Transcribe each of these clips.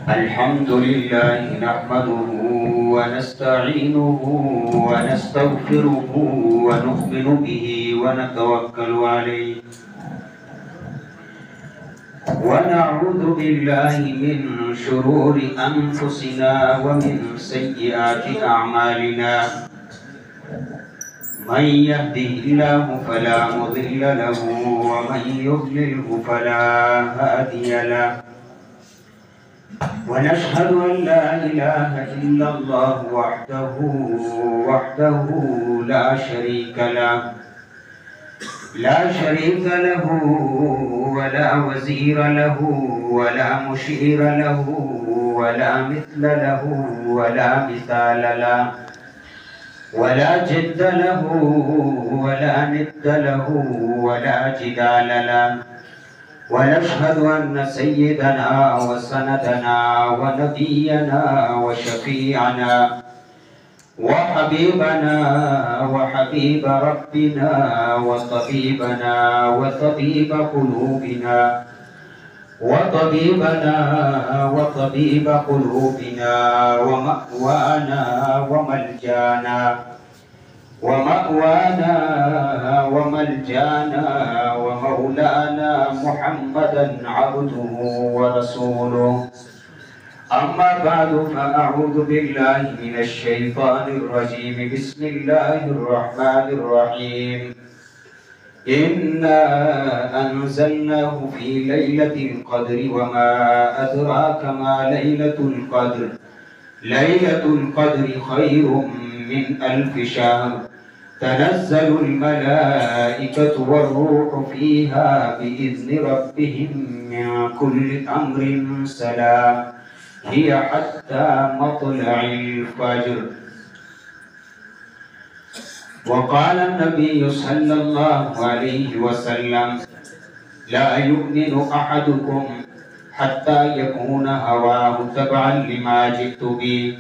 الحمد لله نحمده ونستعينه ونستغفره ونؤمن به ونتوكل عليه ونعوذ بالله من شرور أنفسنا ومن سيئات أعمالنا من يهده الله فلا مضل له ومن يضلله فلا هادي له ونشهد أن لا إله إلا الله وحده لا شريك له ولا وزير له ولا مشير له ولا مثل له ولا مثال له ولا جد له ولا ند له ولا جدال له ونشهد أن سيدنا وسندنا ونبينا وشفيعنا وحبيبنا وحبيب ربنا وطبيبنا وطبيب قلوبنا وطبيب قلوبنا ومأوانا وملجانا ومولانا محمدا عبده ورسوله أما بعد فأعوذ بالله من الشيطان الرجيم بسم الله الرحمن الرحيم إنا أنزلناه في ليلة القدر وما أدراك ما ليلة القدر ليلة القدر خير من 1000 شهر تنزل الملائكة والروح فيها بإذن ربهم من كل أمر سلام هي حتى مطلع الفجر. وقال النبي صلى الله عليه وسلم لا يؤمن أحدكم حتى يكون هواه تبعا لما جئت به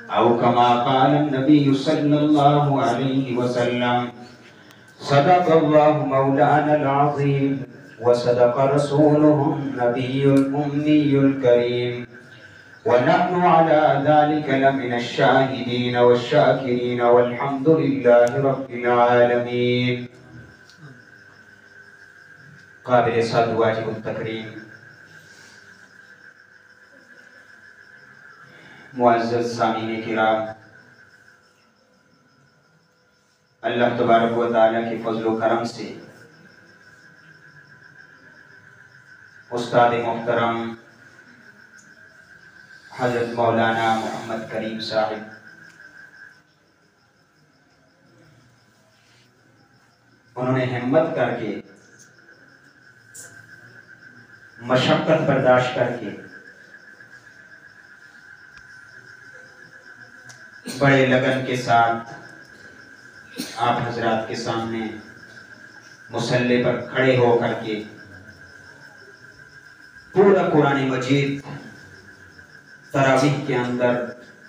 أو كما قال النبي صلى الله عليه وسلم صدق الله مولانا العظيم وصدق رسوله النبي الأمي الكريم ونحن على ذلك لمن الشاهدين والشاكرين والحمد لله رب العالمين. قابل صد واجب التکریم معزز سامعین کرام، اللہ تبارک و تعالیٰ کے فضل و کرم سے استاد محترم حضرت مولانا محمد کریم صاحب انہوں نے ہمت کر کے مشقت برداشت کر کے بڑے لگن کے ساتھ آپ حضرات کے سامنے مصلی پر کھڑے ہو کر کے پورا قرآن مجید تراویح کے اندر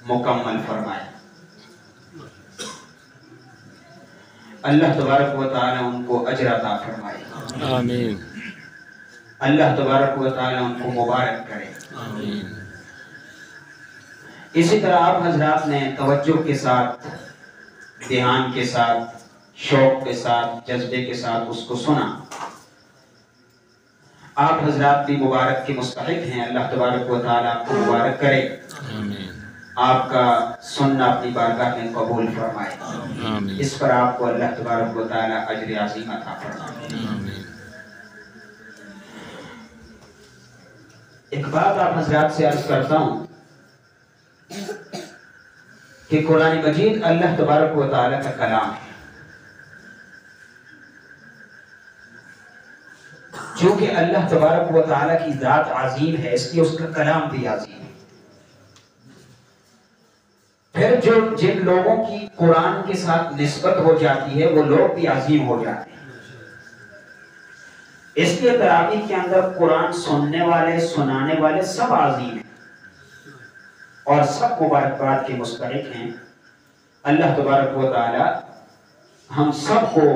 مکمل فرمائے. اللہ تبارک و تعالی ان کو اجر عطا فرمائے. آمین. اللہ تبارک و تعالی ان کو مبارک کرے. آمین. اسی طرح آپ حضرات نے توجہ کے ساتھ، دھیان کے ساتھ، شوق کے ساتھ، جذبے کے ساتھ اس کو سنا. آپ حضرات بھی مبارک کے مستحق ہیں. اللہ تبارک و تعالیٰ آپ کو مبارک کرے. آمین. آپ کا سننا اپنی بارگاہ میں قبول فرمائے. آمین. اس پر آپ کو اللہ تبارک و تعالیٰ اجر عظیم عطا فرمائے. آمین. ایک بات آپ حضرات سے عرض کرتا ہوں کہ قرآن مجید اللہ تبارک و تعالیٰ کا کلام ہے. چونکہ اللہ تبارک و تعالیٰ کی ذات عظیم ہے، اس لیے اس کا کلام بھی عظیم ہے. پھر جن لوگوں کی قرآن کے ساتھ نسبت ہو جاتی ہے وہ لوگ بھی عظیم ہو جاتے ہیں. اس لیے تراویح کے اندر قرآن سننے والے، سنانے والے سب عظیم ہیں اور سب مبارکباد کے مستحق ہیں. اللہ تبارک و تعالی ہم سب کو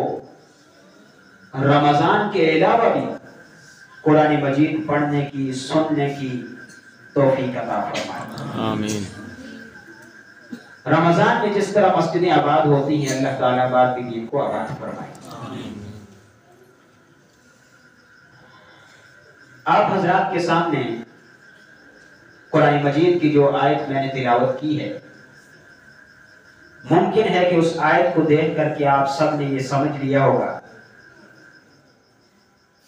رمضان کے علاوہ بھی قرآن مجید پڑھنے کی، سننے کی तौफीक अता फरमाए। आमीन। रमजान में जिस तरह मस्जिदें आबाद होती हैं, अल्लाह ताला बात भी दीन को आबाद फरमाए। आप हजरात के सामने कुरान मजीद की जो आयत मैंने तिलावत की है, मुमकिन है कि उस आयत को देख करके आप सब ने ये समझ लिया होगा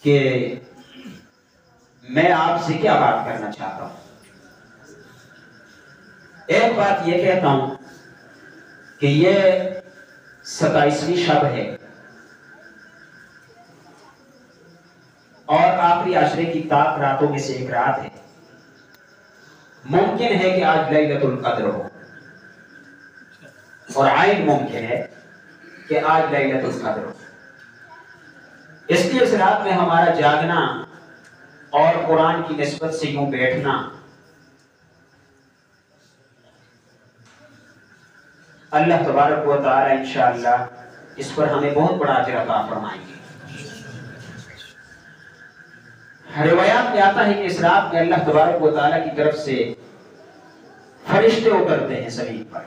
कि मैं आपसे क्या बात करना चाहता हूं। एक बात ये कहता हूं कि ये 27वीं शब है और आखिरी आशरे की ताक रातों में से एक रात है। मुमकिन है कि आज लैलतुल कद्र हो और आइन मुमकिन है कि आज लैलतुल कद्र हो। इसलिए इस रात में हमारा जागना और कुरान की निस्बत से यूं बैठना अल्लाह तबारक व तआला इंशाअल्लाह इस पर हमें बहुत बड़ा अजर अता फरमाएंगे। रिवायात में आता है कि इस रात में अल्लाह तबारक व तआला की तरफ से फरिश्ते उतरते हैं ज़मीन पर।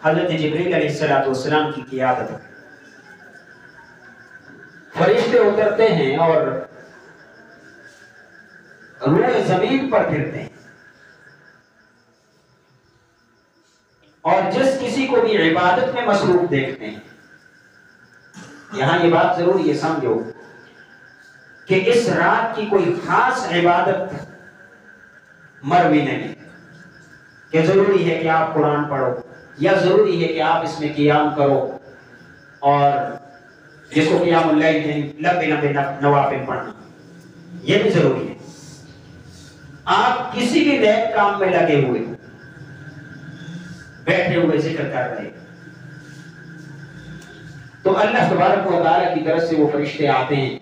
हज़रत जिब्रील अलैहिस्सलाम की क़ियादत में फरिश्ते उतरते हैं और रूह ज़मीन पर फिरते हैं और जिस किसी को भी इबादत में मसरूफ देखते हैं। यहां ये बात जरूरी है, समझो कि इस रात की कोई खास इबादत मरवी नहीं कि जरूरी है कि आप कुरान पढ़ो या जरूरी है कि आप इसमें क़ियाम करो और जिसको क़ियामुल लैल लंबे लंबे नवाफिल पढ़ना, यह भी जरूरी है। आप किसी भी नेक काम में लगे हुए, बैठे हुए जिक्र कर रहे, तो अल्लाह तबारक व तआला की तरफ से वो फरिश्ते आते हैं,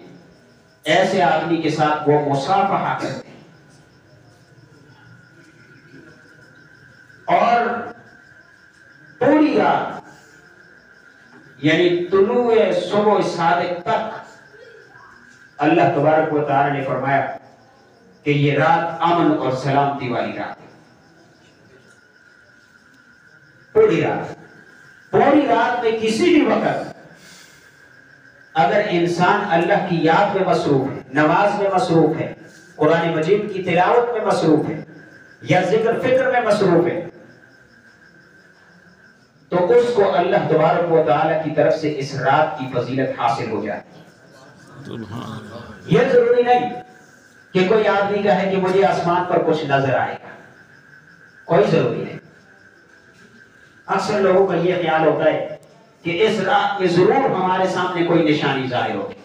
ऐसे आदमी के साथ वो मुसाफहा करते हैं और पूरी रात यानी तुलुए सुबह सादिक तक अल्लाह तबारक व तआला ने फरमाया कि ये रात अमन और सलामती वाली रात है। पूरी रात में किसी भी वक्त अगर इंसान अल्लाह की याद में मसरूफ है, नमाज में मसरूफ है, कुरान मजीद की तिलावत में मसरूफ है या जिक्र फिक्र में मसरूफ है, तो उसको अल्लाह तबारक व तआला की तरफ से इस रात की फजीलत हासिल हो जाए। यह जरूरी नहीं कि कोई आदमी कहे कि मुझे आसमान पर कुछ नजर आएगा, कोई जरूरी नहीं। अक्सर लोगों का यह ख्याल होता है कि इस रात में जरूर हमारे सामने कोई निशानी जाहिर होगी,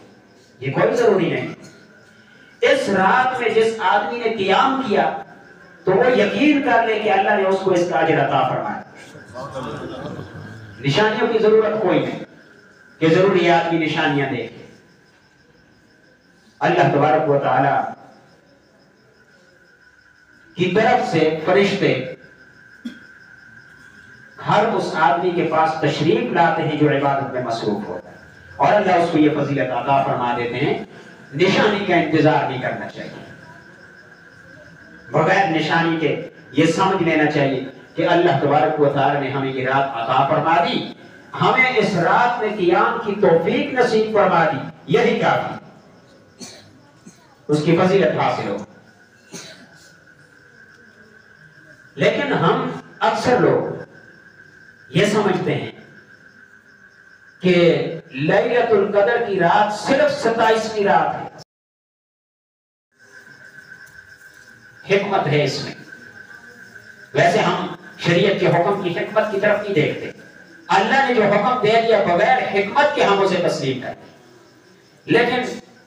ये कोई जरूरी नहीं। इस रात में जिस आदमी ने क़ियाम किया तो वो यकीन कर ले कि अल्लाह ने उसको इसका अजर अता फरमाया। निशानियों की जरूरत कोई नहीं कि जरूर ये आदमी निशानियां देखे। अल्लाह तबारक व तआला की तरफ से फरिश्ते हर उस आदमी के पास तशरीफ लाते हैं जो इबादत में मसरूफ होता है और अल्लाह उसको ये फजीलत अता फरमा देते हैं। निशानी का इंतजार नहीं करना चाहिए, बगैर निशानी के ये समझ लेना चाहिए कि अल्लाह तबारक व तआला ने हमें ये रात अता फरमा दी, हमें इस रात में क़ियाम की तौफीक नसीब फरमा दी, यही काफी, उसकी फजीलत हासिल हो। लेकिन हम अक्सर लोग ये समझते हैं कि लैलतुल कद्र की रात सिर्फ 27वीं रात है। हिकमत है इसमें, वैसे हम शरीयत के हुक्म की हिकमत की तरफ नहीं देखते। अल्लाह ने जो हुक्म दे दिया बगैर हिकमत के हम उसे तस्लीम करते, लेकिन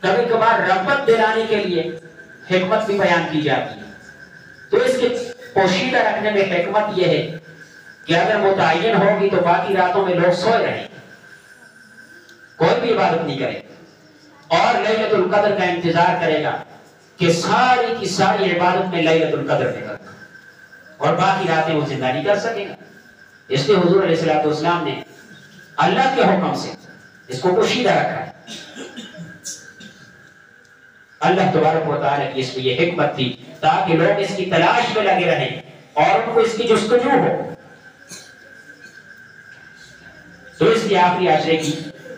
कभी कभार रग़बत दिलाने के लिए हिकमत भी बयान की जाती है। तो इसके पोशीदा रखने में हिकमत यह है कि अगर मुतय्यन होगी तो बाकी रातों में लोग सोए रहें, कोई भी इबादत नहीं करे और लैलतुल कद्र का इंतजार करेगा कि सारी की सारी इबादत में लैलतुल कद्र निकल और बाकी रातें वो जिंदा नहीं कर सकेगा। इसलिए हुजूर अलैहिस्सलाम ने अल्लाह के हुक्म से इसको पोशीदा रखा है। اللہ تبارک و تعالیٰ کی اس میں یہ حکمت تھی تاکہ لوگ اس کی تلاش میں لگے رہیں اور ان کو اس کی جستجو ہو. تو اس لیے آخری عشرے کی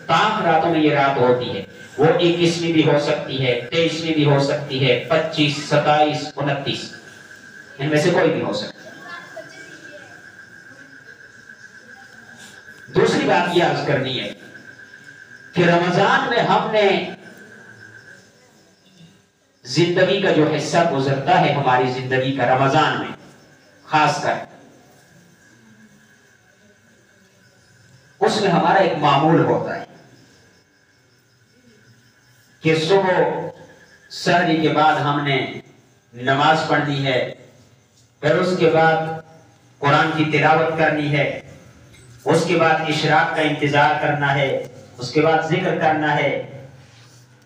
تمام راتوں میں یہ رات ہوتی ہے. وہ 21ویں بھی ہو سکتی ہے، 23ویں بھی ہو سکتی ہے، 25، 27، 29، ان میں سے کوئی بھی ہو سکتا ہے. دوسری بات یہ عرض کرنی ہے کہ رمضان میں ہم نے زندگی کا جو حصہ گزرتا ہے ہماری زندگی کا رمضان میں خاص کر، اس میں ہمارا ایک معمول ہوتا ہے کہ صبح سحری کے بعد ہم نے نماز پڑھنی ہے، پھر اس کے بعد قرآن کی تلاوت کرنی ہے، اس کے بعد اشراق کا انتظار کرنا ہے، اس کے بعد ذکر کرنا ہے.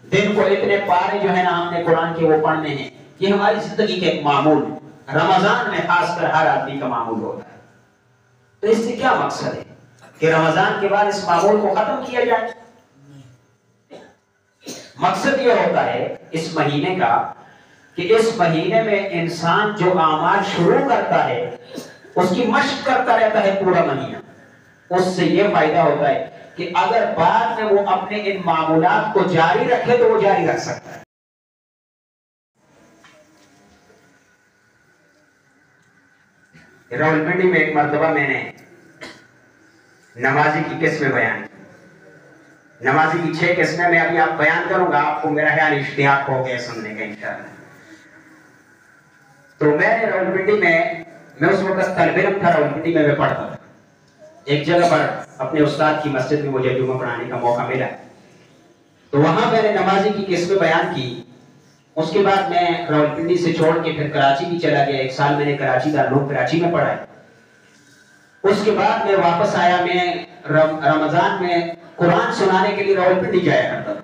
دن کو اتنے پارے جو ہے نا ہم نے قرآن کے وہ پڑھنے ہیں. یہ ہماری زندگی کا ایک معمول رمضان میں خاص کر ہر آدمی کا معمول ہوتا ہے. تو اس سے کیا مقصد ہے کہ رمضان کے بعد اس معمول کو ختم کیا جائے؟ مقصد یہ ہوتا ہے اس مہینے کا کہ اس مہینے میں انسان جو اعمال شروع کرتا ہے اس کی مشق کرتا رہتا ہے پورا مہینہ. اس سے یہ فائدہ ہوتا ہے کہ اگر بعد میں وہ اپنے ان معمولات کو جاری رکھے تو وہ جاری رکھ سکتا ہے. راولپنڈی میں ایک مرتبہ میں نے نمازی کی قسمیں بیان کی. نمازی کی 6 قسمیں میں ابھی آپ بیان کروں گا، آپ کو میرا خیال اشتیاق ہو گیا سننے کا انشاءاللہ. تو میں نے راولپنڈی میں اس وقت طالب علم تھا، راولپنڈی میں پڑھتا تھا. ایک جگہ پر اپنے استاد کی مسجد میں مجھے جمعہ پڑھانے کا موقع ملا، تو وہاں میں نے نمازی کی قسمیں بیان کی. اس کے بعد میں راولپنڈی سے چھوڑ کے پھر کراچی بھی چلا گیا. 1 سال میں نے کراچی دارالعلوم کراچی میں پڑھا ہے. اس کے بعد میں واپس آیا. میں رمضان میں قرآن سنانے کے لیے راولپنڈی جایا کرتا تھا.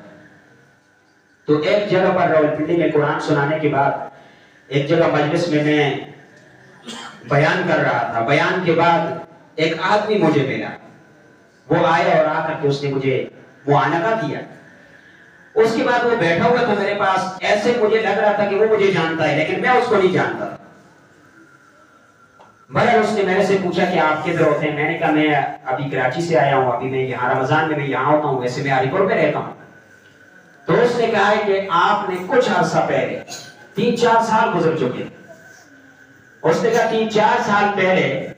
تو ایک جگہ پر راولپنڈی میں قرآن سنانے کے بعد ایک جگہ مجلس میں بیان کر رہا تھا. بیان کے بعد ایک آدمی مجھے ملا. وہ آیا اور آ کر کے اس نے مجھے معانقہ کیا. اس کے بعد وہ بیٹھا ہوا تھا میرے پاس. ایسے مجھے لگ رہا تھا کہ وہ مجھے جانتا ہے لیکن میں اس کو نہیں جانتا. بہرحال اس نے میرے سے پوچھا کہ آپ کدھر ہوتے ہیں؟ میں نے کہا میں ابھی کراچی سے آیا ہوں، ابھی میں یہاں رمضان میں یہاں ہوتا ہوں، ویسے میں علی پور میں رہتا ہوں. تو اس نے کہا ہے کہ آپ نے کچھ عرصہ پہلے 3-4 سال گزر چکے. اس نے کہا 3-4 سال پہلے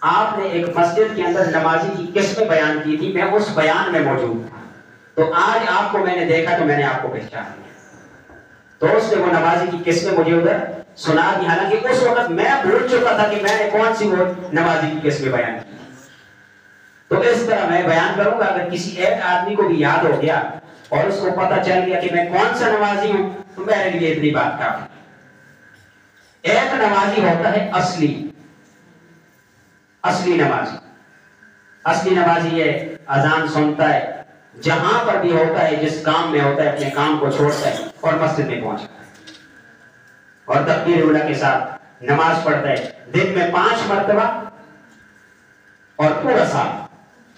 آپ نے ایک مسجد کے اندر نمازی کی قسمیں بیان کی تھی، میں اس بیان میں موجود تھا. تو آج آپ کو میں نے دیکھا تو میں نے آپ کو پہچان لیا. تو اس نے وہ نمازی کی قسمیں مجھے ادھر سنا دی. حالانکہ اس وقت میں بھول چکا تھا کہ میں نے کون سی وہ نمازی کی قسمیں بیان کی. تو اس طرح میں بیان کروں گا. اگر کسی ایک آدمی کو بھی یاد ہو گیا اور اس کو پتہ چل گیا کہ میں کون سا نمازی ہوں تو میرے لیے اتنی بات کافی. ایک نمازی ہوتا ہے اصلی نمازی. اصلی نمازی یہ اذان سنتا ہے، جہاں پر بھی ہوتا ہے، جس کام میں ہوتا ہے اپنے کام کو چھوڑتا ہے اور مسجد میں پہنچتا ہے اور تکبیر اولیٰ کے ساتھ نماز پڑھتا ہے. دن میں 5 مرتبہ اور پورا سال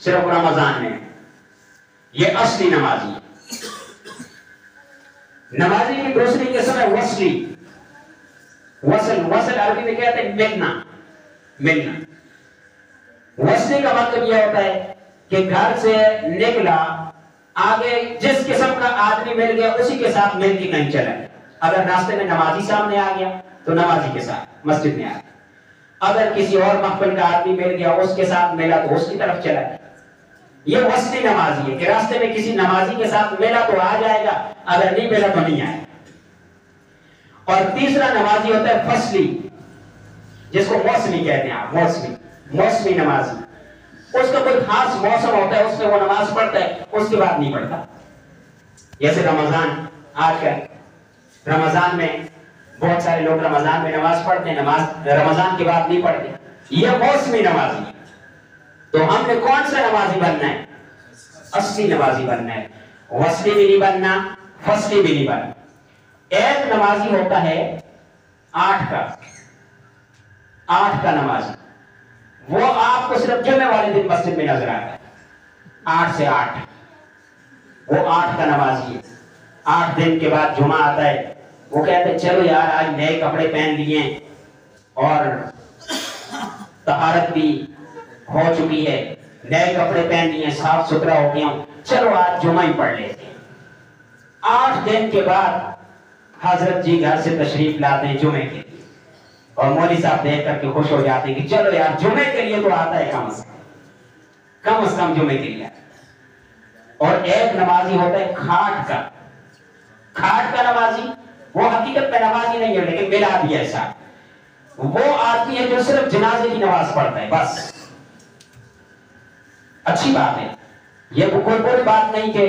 صرف رمضان میں. یہ اصلی نمازی ہے. نمازی کی دوسری قسم ہے وصلی. وصل عربی میں کہتے ہیں ملنا. وصلی کا مطلب یہ ہوتا ہے کہ گھر سے نکلا، آگے جس قسم کا آدمی مل گیا اسی کے ساتھ مل کے کہیں چلا گیا. اگر راستے میں نمازی سامنے آ گیا تو نمازی کے ساتھ مسجد میں آ گیا. اگر کسی اور محفل کا آدمی مل گیا اس کے ساتھ ملا تو اس کی طرف چلا گیا. یہ وصلی نمازی ہے کہ راستے میں کسی نمازی کے ساتھ ملا تو آ جائے گا، اگر نہیں ملا تو نہیں آئے گا. اور تیسرا نمازی ہوتا ہے فصلی، جس کو موسمی کہتے ہیں آپ. موسمی نمازی. اس کا کوئی خاص موسم ہوتا ہے اس میں وہ نماز پڑھتا ہے، اس کے بعد نہیں پڑھتا. جیسے رمضان، آج کل رمضان میں بہت سارے لوگ رمضان میں نماز پڑھتے ہیں، نماز رمضان کے بعد نہیں پڑھتے. یہ موسمی نمازی ہے. تو ہم نے کون سا نمازی بننا ہے؟ اصلی نمازی بننا ہے. وصلی بھی نہیں بننا، فصلی بھی نہیں بننا. ایک نمازی ہوتا ہے 8 کا نمازی. وہ آپ کو صرف جمعے والے دن مسجد میں نظر آتا ہے. 8 سے 8 وہ 8 کا نمازی ہے. 8 दिन के बाद जुमा आता है, वो कहते हैं चलो यार आज नए कपड़े पहन लिए और तहारत भी हो चुकी है, नए कपड़े पहन लिए, साफ सुथरा हो गया हूं, चलो आज जुमा ही पढ़ लेते हैं। 8 दिन के बाद हजरत जी घर से तशरीफ लाते हैं जुमे के लिए, और मौलवी साहब देख करके खुश हो जाते हैं कि चलो यार जुमे के लिए तो आता है, कम से कम जुमे के लिए। और एक नमाजी होता है खाट का नमाजी, वो हकीकत में नमाजी नहीं है लेकिन मिला भी ऐसा, वो आदमी है जो सिर्फ जनाजे की नमाज पढ़ता है बस। अच्छी बात है, ये कोई बड़ी बात नहीं कि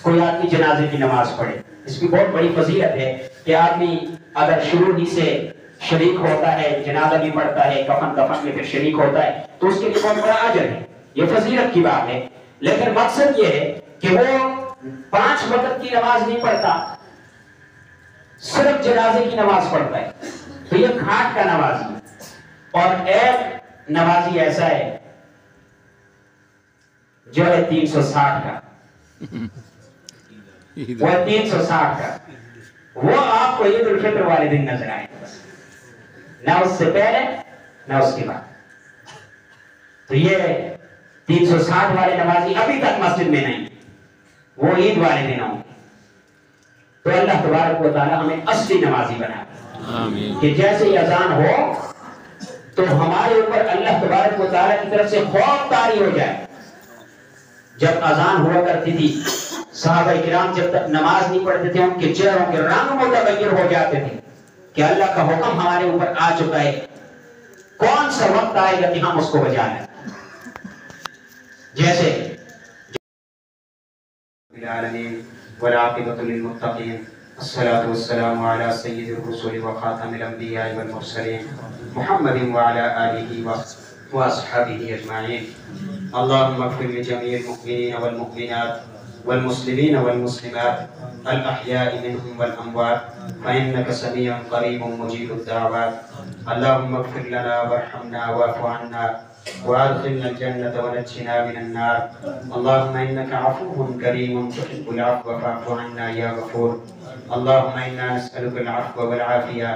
कोई आदमी जनाजे की नमाज पढ़े, इसकी बहुत बड़ी फजीलत है कि आदमी अगर शुरू ही से शरीक होता है, जनाजा भी पढ़ता है, कफन में फिर शरीक होता है, तो उसके लिए बहुत बड़ा अजर है, ये फजीलत की बात है। लेकिन मकसद ये है कि वो 5 वक्त की नमाज नहीं पढ़ता, सिर्फ जनाजे की नमाज पढ़ता है, तो ये खाट का नमाजी है। और एक नमाजी ऐसा है जो है 360 का, वो है 360 का, वो आपको ईद उल फित्र वाले दिन नजर आएगा, ना उससे पहले ना उसके बाद। तो ये 360 वाले नमाजी अभी तक मस्जिद में नहीं, वो ईद वाले दिन होंगे। तो अल्लाह तबारक व तआला हमें असली नमाजी बनाए कि जैसे ही अजान हो तो हमारे ऊपर अल्लाह तबारक व तआला की तरफ से खौफ तारी हो जाए। जब अजान हुआ करती थी, सहाबा किराम जब तक नमाज नहीं पढ़ते थे उनके चेहरों के रंग मुतगय्यर हो जाते थे कि अल्लाह का हुक्म हमारे ऊपर आ चुका है, कौन सा वक्त आएगा कि हम उसको बजा लें। जैसे अस्सलातु वस्सलामु अला सय्यिदिर रुसुल व खातमिल अंबिया वल मुरसलीन मुहम्मदिन व अला आलिहि व अस्हाबिहि अजमाइन। अल्लाहुम्मा इग़फिर लिजमीइल मुमिनीन वल मुमिनात वल मुस्लिमीन वल मुस्लिमात अल अहयाइ मिनहुम वल अमवात फइन्नका समीउन क़रीबुन मुजीबुद दाअवात। अल्लाहुम्मा इग़फिर लना वरहमना वअफ़ु अन्ना वअदखिलना अल-जन्नता वनज्जिना मिनन नार। अल्लाहुम्मा इन्नका अफ़ुव्वुन करीमुन तुहिब्बुल अफ़्व फ़अफ़ु अन्ना या गफ़ूर। अल्लाहुम्मा इन्ना नस्अलुका अल-अफ़्व वल आफ़िया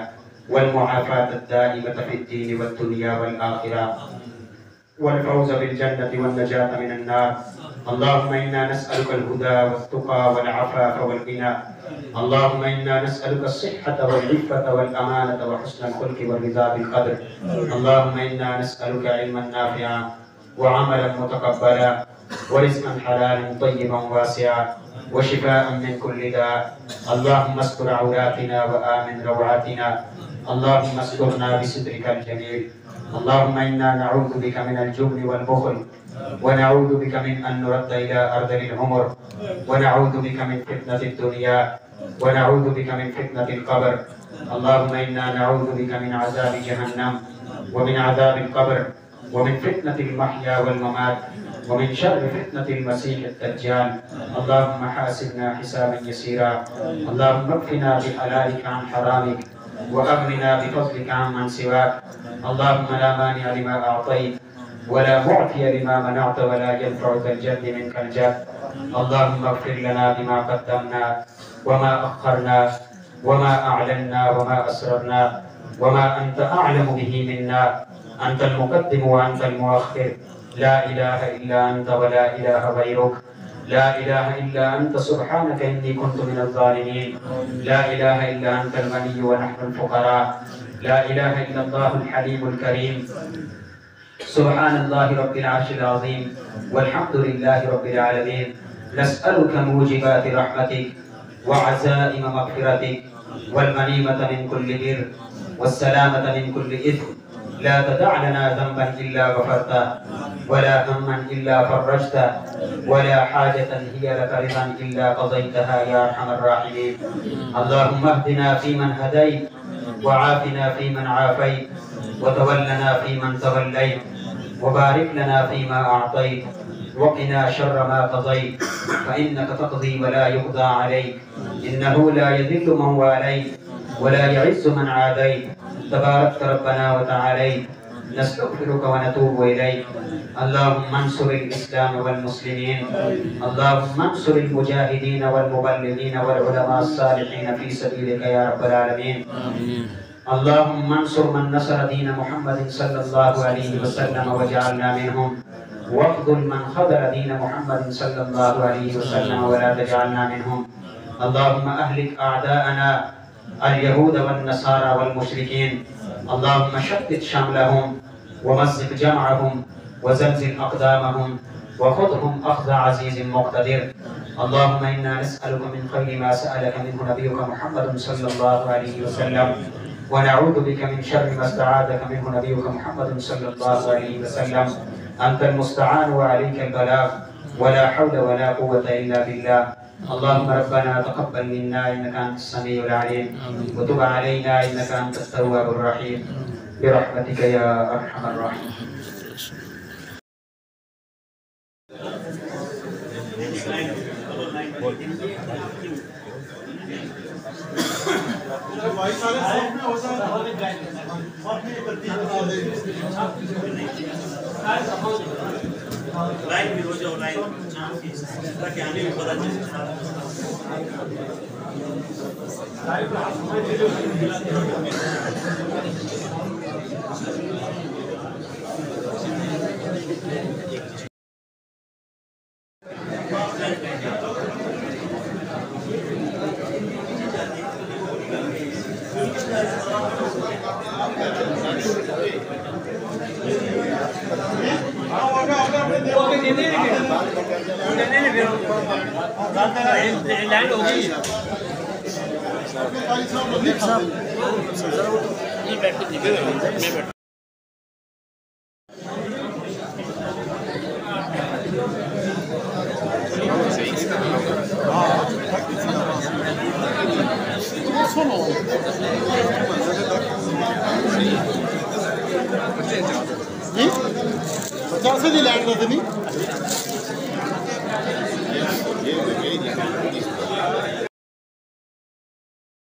वल मुआफ़ात अद-दाइमता फ़िद-दीन वद-दुनिया वल आख़िरह वल फ़ौज़ बिल जन्नति वन नजात मिनन नार। अल्लाहुम्मा इन्ना नस्अलुका अल-हुदा वत-तुक़ा वल अफ़ाफ़ वल ग़िना। अल्लाहुम्मा इन्ना नस्अलुका अस्सिहहता वल इफ़्फ़ता वल अमानता व हुस्नल ख़ुल्क़ि व रिज़ा बिल क़द्र। अल्लाहुम्मा इन्ना नस्अलुका इल्मन नाफ़िअन व अमलन मुतक़ब्बला व रिज़्क़न हलालन तय्यिबन वासिअ व शिफ़ाअन मिन कुल्लि दा। अल्लाहुम्मा अस्tur औरातिना व आमिन रवातिना। अल्लाहुम्मा अस्turना बिसिद्रिकल जमील। अल्लाहुम्मा इन्ना नऊज़ु बिका मिनल जुब्नि वल बुख़्ल व नऊज़ु बिका मिन अन नुरद्दा इला अर्ज़िल उमर व नऊज़ु बिका मिन फ़ितनतिद दुनिया व नऊज़ु बिका मिन फ़ितनतिल क़ब्र। अल्लाहुम्मा इन्ना नऊज़ु बिका मिन अज़ाबि जहन्नम व मिन अज़ाबिल क़ब्र व मिन फ़ितनतिल महया वल ममात व मिन शर्रि फ़ितनतिल मसीहिद दज्जाल। अल्लाहुम्मा हासिबना हिसाबन यसीरा। अल्लाहुम्मा इक्फ़िना बिहलालिका अन हरामिक व अग़निना बिफ़ज़लिका अम्मन सिवाक। अल्लाहुम्मा ला मानिअ लिमा अअतैत व ला मुअतिय लिमा मनअत व ला यनफ़उ ज़ल जद्दि मिनकल जद्द। अल्लाहुम्मा इग़फिर लना बिमा क़द्दमना व मा अख़्ख़रना व मा अअलन्ना व मा असररना व मा अंत अअलमु बिही मिन्ना। अंतल मुक़द्दिम व अंतल मुअख़्ख़िर। ला इलाहा इल्ला अंत व ला इलाहा ग़ैरुक। ला इलाहा इल्ला अंत सुब्हानका इन्नी कुन्तु मिनज़ ज़ालिमीन। ला इलाहा इल्ला अंतल गनिय्यु व नहनुल फ़ुक़रा। ला इलाहा इल्लल्लाहुल हलीमुल करीम। सुब्हानल्लाहि रब्बिल अर्शिल अज़ीम वल्हम्दुलिल्लाहि रब्बिल आलमीन। नस्अलुका मूजिबाति रहमतिक व अज़ाइम मग़फ़िरतिक वल गनीमता मिन कुल्लि बिर वस्सलामता मिन कुल्लि इथ्म। ला तदअ लना ज़ंबन इल्ला ग़फ़रतह वला हम्मन इल्ला फ़र्रजतह वला हाजतन हिय लक रिज़न इल्ला क़ज़यतहा या अरहमर राहिमीन। अल्लाहुम्मा अहदिना फ़ीमन हदैत व आफ़िना फ़ीमन आफ़ैत व तवल्लना फ़ीमन तवल्लैत व बारिक लना फ़ीमा अअतैत व क़िना शर्र मा क़ज़ैत फ़इन्नका तक़ज़ी व ला युक़ज़ा अलैक इन्नहु ला यज़िल्लु मन वालैत व ला यअिज़्ज़ु मन आदैत। तबारकत रब्बना व तआलैत نستغفرك ونتوب إليك. اللهم انصر الإسلام والمسلمين. اللهم انصر المجاهدين والمبلغين والعلماء الصالحين في سبيلك يا رب العالمين. آمين. اللهم انصر من نصر دين محمد صلى الله عليه وسلم وجعلنا منهم، واخذل من خذل دين محمد صلى الله عليه وسلم ولا تجعلنا منهم. اللهم أهلك أعداءنا اليهود والنصارى والمشركين. اللهم شتت شملهم ومزق جمعهم وزلزل أقدامهم وخذهم أخذ عزيز مقتدر. اللهم إنا نسألك من خير ما سألك منه نبيك محمد صلى الله عليه وسلم، ونعوذ بك من شر ما استعاذك منه نبيك محمد صلى الله عليه وسلم. أنت المستعان وعليك البلاغ، ولا حول ولا قوة إلا بالله. اللهم ربنا تقبل منا إنك أنت السميع العليم، وتب علينا إنك أنت التواب الرحيم، برحمتك يا أرحم الراحمين. جی 50 دی لینڈ نہیں